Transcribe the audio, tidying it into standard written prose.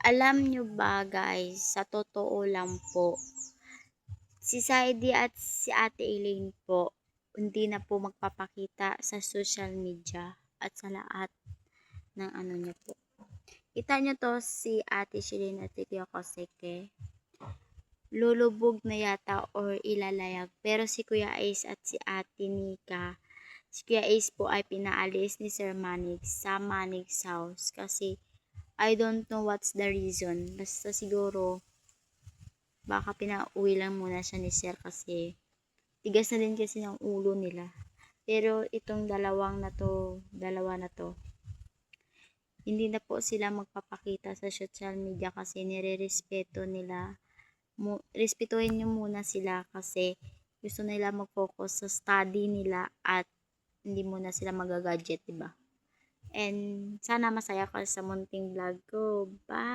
Alam nyo ba guys, sa totoo lang po, si Saidi at si Ate Elaine po, hindi na po magpapakita sa social media at sa lahat ng ano niya po. Kita nyo to si Ate Shireen at si Kuya Koseke, lulubog na yata or ilalayag. Pero si Kuya Ace at si Ate Nika, si Kuya Ace po ay pinaalis ni Sir Manig sa Manig's house kasi I don't know what's the reason. Basta siguro baka pinauwi lang muna siya ni Sir kasi tigas na din kasi ng ulo nila. Pero itong dalawa na to, hindi na po sila magpapakita sa social media kasi nire-respeto nila. Respetuhin nyo muna sila kasi gusto nila mag-focus sa study nila at hindi muna sila magagadget, diba? And sana masaya ka sa munting vlog ko. Bye!